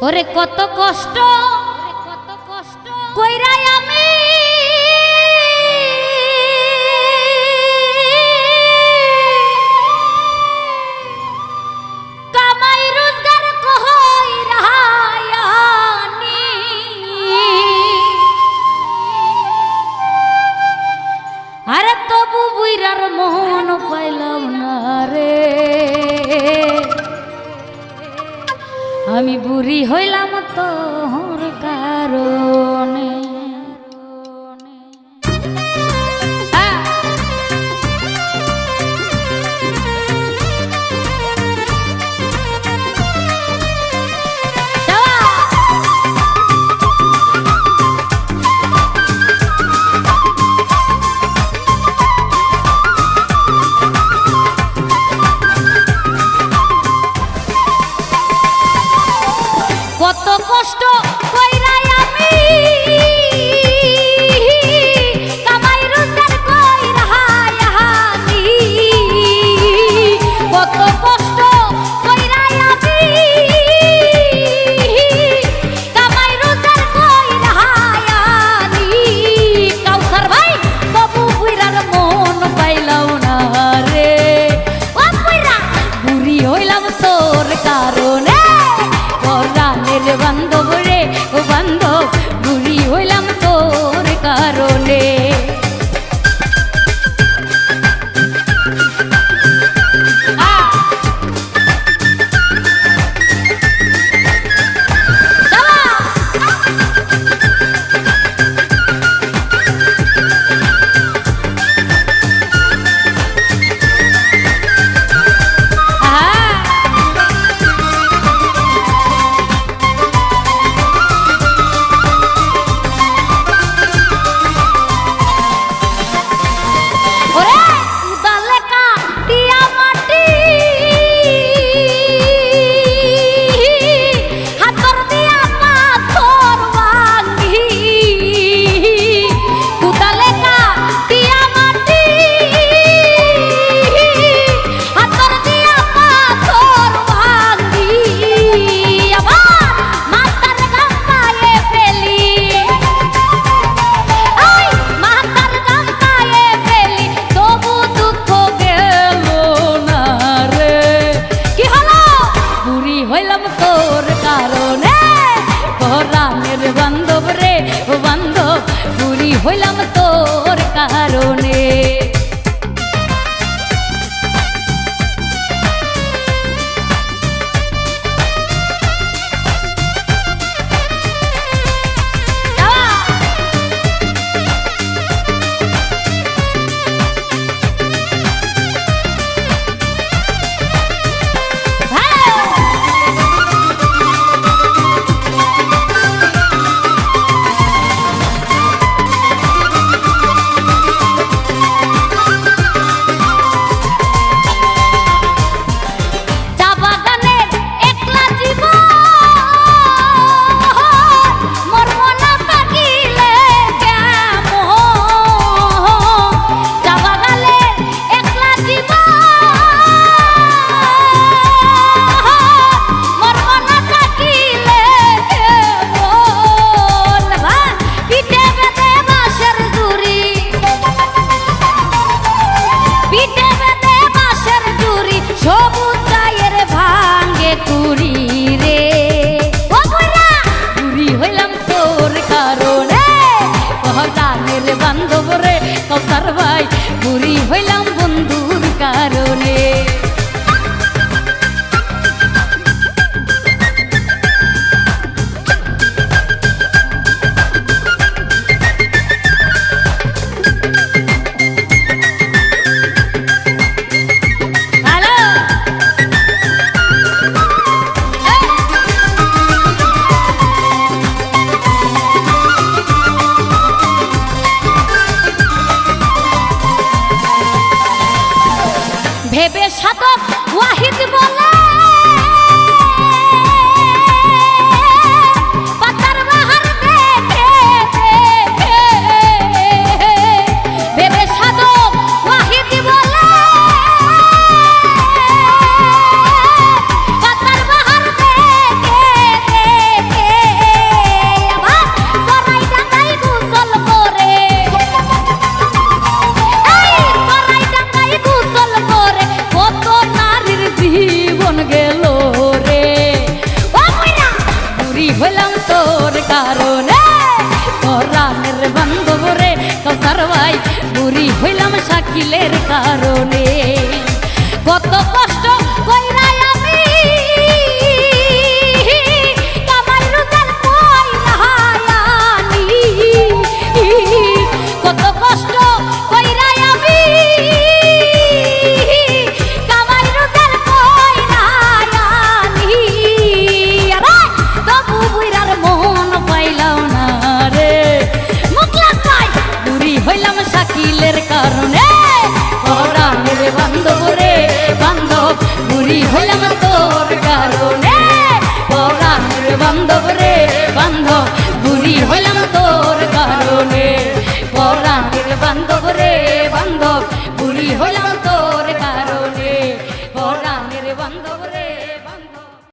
ওরে কত কষ্ট কইরাই আমি কামাই রোজগার কইরায়ানি আরে তবু বুইরার মন পাইলাম না রে আমি বুড়ি হইলাম তোর কারণে কত কষ্ট কইরাই আমি কামাই রোজগার কইরায়ানি কত কষ্ট কইরাই আমি কামাই রোজগার কইরায়ানি কাউসার ভাই তবু বুইরার মন পাইলাও না রে ও বুইরা বুড়ি হইলাম তোর কারণে বান্ধব রে ও বান্ধব বুড়ি হইলাম তোর কারণে হইলাম তোর কারণে পরাণের বান্ধব রে ও বান্ধব বুড়ি হইলাম তোর কারণে বান্ধব রে কৌসার ভাই বুড়ি হইলাম বন্ধুর কারণে ভেবে সাধক ওয়াহিদ বলে পাতার বাহার দেখে ভেবে সাধক ওয়াহিদ বলে পাতার বাহার দেখে হইলাম শাকিলের কারণে। কত কষ্ট কইরা আমি কামাই রোজগার কইরা আনি, কত কষ্ট কইরা আমি কামাই রোজগার কইরা আনি, তবু বুইরার মন পাইলাম না রে। মুখলাস ভাই বুড়ি হইলাম শাকিলের কারণে। পরাণের বান্ধব রে বান্ধব বুড়ি হইলাম তোর কারণে। পরাণের বান্ধব রে বান্ধব বুড়ি হইলাম তোর কারণে। পরাণের বান্ধব রে বান্ধব বুড়ি হইলাম